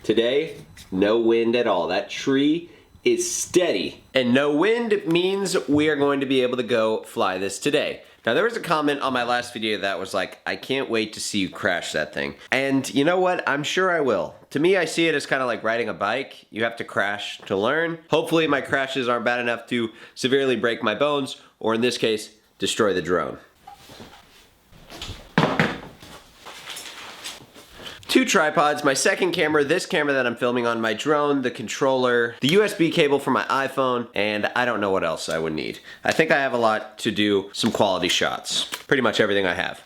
Today, no wind at all. That tree is steady. And no wind means we are going to be able to go fly this today. Now there was a comment on my last video that was like, I can't wait to see you crash that thing. And you know what? I'm sure I will. To me, I see it as kind of like riding a bike. You have to crash to learn. Hopefully my crashes aren't bad enough to severely break my bones, or in this case, destroy the drone. 2 tripods, my second camera, this camera that I'm filming on, my drone, the controller, the USB cable for my iPhone, and I don't know what else I would need. I think I have a lot to do some quality shots. Pretty much everything I have.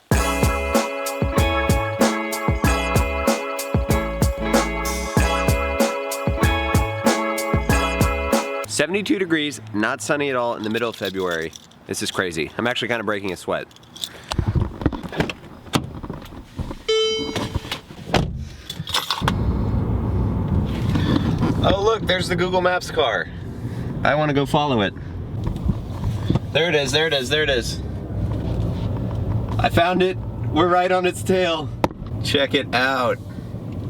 "72 degrees, not sunny at all in the middle of February. This is crazy. I'm actually kind of breaking a sweat. Oh look, there's the Google Maps car. I want to go follow it. There it is, there it is, there it is. I found it. We're right on its tail. Check it out.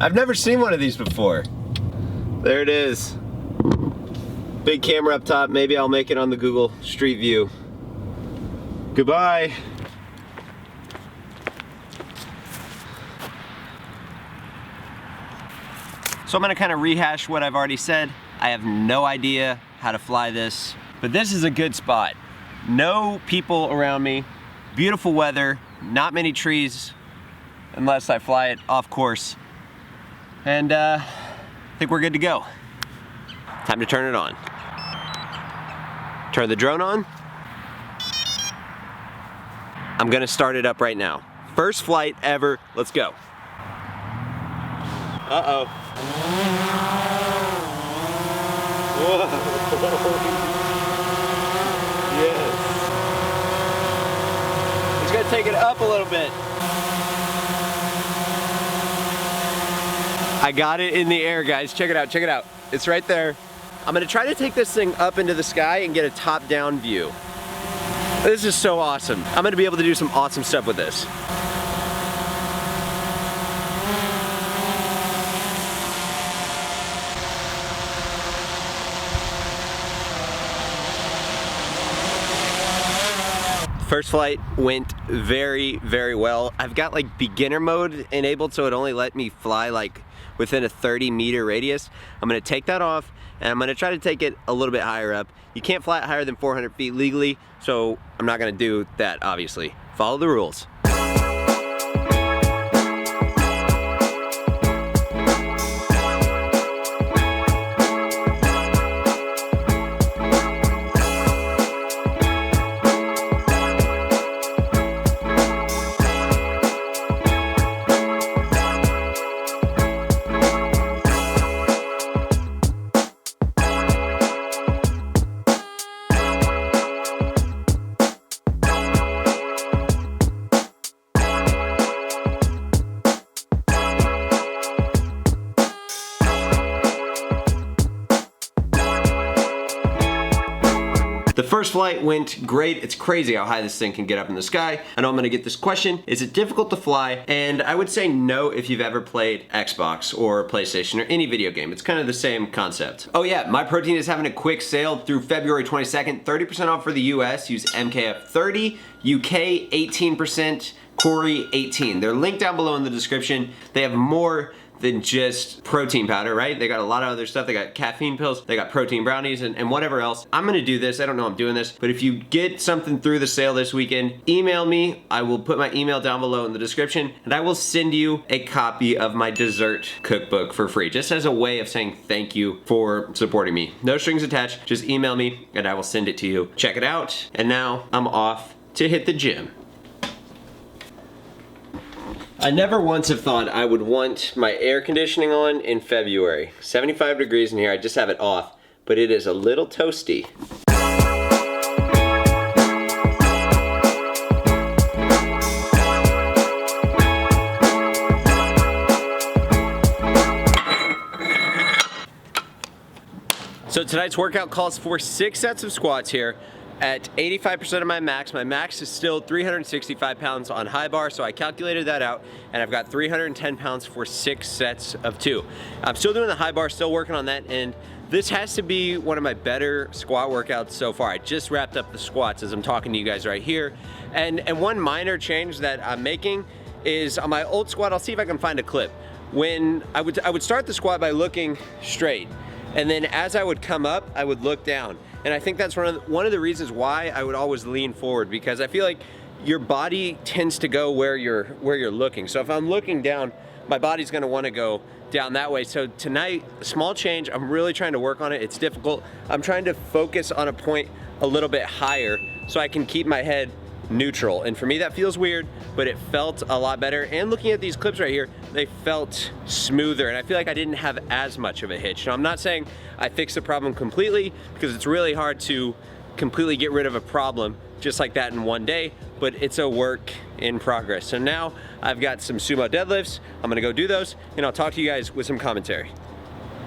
I've never seen one of these before. There it is. Big camera up top. Maybe I'll make it on the Google Street View. Goodbye. So I'm gonna kind of rehash what I've already said. I have no idea how to fly this, but this is a good spot. No people around me, beautiful weather, not many trees unless I fly it off course. And I think we're good to go. Time to turn it on. Turn the drone on. I'm gonna start it up right now. First flight ever, let's go. Uh-oh. Whoa. Yes. Just gotta take it up a little bit. I got it in the air, guys. Check it out, check it out. It's right there. I'm gonna try to take this thing up into the sky and get a top-down view. This is so awesome. I'm gonna be able to do some awesome stuff with this. First flight went very, very well. I've got like beginner mode enabled, so it only let me fly like within a 30-meter radius. I'm gonna take that off and I'm gonna try to take it a little bit higher up. You can't fly it higher than 400 feet legally, so I'm not gonna do that, obviously. Follow the rules. The first flight went great. It's crazy how high this thing can get up in the sky. I know I'm gonna get this question. Is it difficult to fly? And I would say no if you've ever played Xbox or PlayStation or any video game. It's kind of the same concept. Oh yeah, My Protein is having a quick sale through February 22nd. 30% off for the US. Use MKF30, UK 18%, Kory 18. They're linked down below in the description. They have more than just protein powder, right? They got a lot of other stuff. They got caffeine pills, they got protein brownies, and whatever else. I'm gonna do this, I don't know I'm doing this, but if you get something through the sale this weekend, email me. I will put my email down below in the description, and I will send you a copy of my dessert cookbook for free, just as a way of saying thank you for supporting me. No strings attached, just email me, and I will send it to you. Check it out, and now I'm off to hit the gym. I never once have thought I would want my air conditioning on in February. 75 degrees in here, I just have it off, but it is a little toasty. So tonight's workout calls for 6 sets of squats here, at 85% of my max. My max is still 365 pounds on high bar, so I calculated that out, and I've got 310 pounds for 6 sets of 2. I'm still doing the high bar, still working on that, and this has to be one of my better squat workouts so far. I just wrapped up the squats as I'm talking to you guys right here. And one minor change that I'm making is on my old squat, I'll see if I can find a clip. When I would start the squat by looking straight, and then as I would come up, I would look down. And I think that's one of the reasons why I would always lean forward, because I feel like your body tends to go where you're looking. So if I'm looking down, my body's gonna wanna go down that way. So tonight, a small change, I'm really trying to work on it. It's difficult. I'm trying to focus on a point a little bit higher so I can keep my head neutral. And for me, that feels weird, but it felt a lot better. And looking at these clips right here, they felt smoother, and I feel like I didn't have as much of a hitch. Now, I'm not saying I fixed the problem completely, because it's really hard to completely get rid of a problem just like that in one day, but it's a work in progress. So now I've got some sumo deadlifts. I'm gonna go do those, and I'll talk to you guys with some commentary.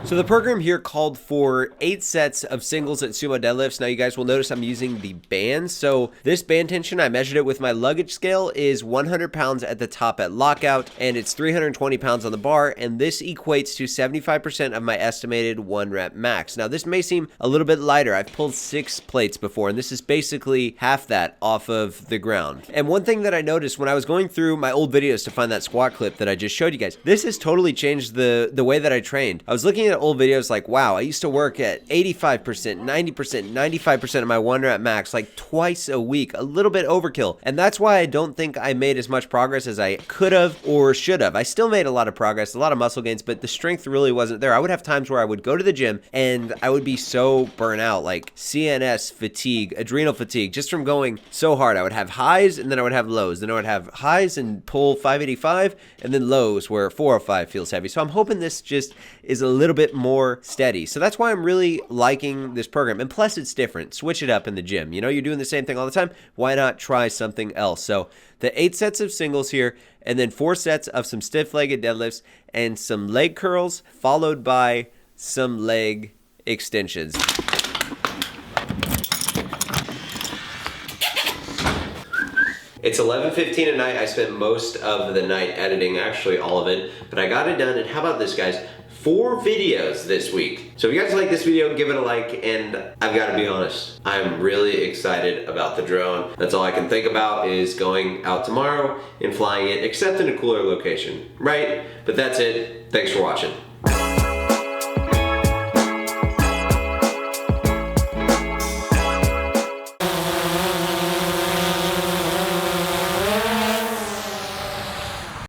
So the program here called for 8 sets of singles at sumo deadlifts. Now you guys will notice I'm using the bands. So this band tension, I measured it with my luggage scale, is 100 pounds at the top at lockout, and it's 320 pounds on the bar, and this equates to 75% of my estimated 1 rep max. Now this may seem a little bit lighter. I've pulled 6 plates before, and this is basically half that off of the ground. And one thing that I noticed when I was going through my old videos to find that squat clip that I just showed you guys, this has totally changed the way that I trained. I was looking at old videos like, wow, I used to work at 85%, 90%, 95% of my 1 rep max like twice a week, a little bit overkill. And that's why I don't think I made as much progress as I could have or should have. I still made a lot of progress, a lot of muscle gains, but the strength really wasn't there. I would have times where I would go to the gym and I would be so burnt out, like CNS fatigue, adrenal fatigue, just from going so hard. I would have highs and then I would have lows. Then I would have highs and pull 585 and then lows where 405 feels heavy. So I'm hoping this just is a little bit more steady. So that's why I'm really liking this program. And plus it's different. Switch it up in the gym. You know, you're doing the same thing all the time. Why not try something else? So the 8 sets of singles here, and then 4 sets of some stiff-legged deadlifts and some leg curls, followed by some leg extensions. It's 11:15 at night. I spent most of the night editing, actually all of it, but I got it done. And how about this, guys? 4 videos this week. So if you guys like this video, give it a like, and I've got to be honest, I'm really excited about the drone. That's all I can think about is going out tomorrow and flying it, except in a cooler location, right? But that's it. Thanks for watching.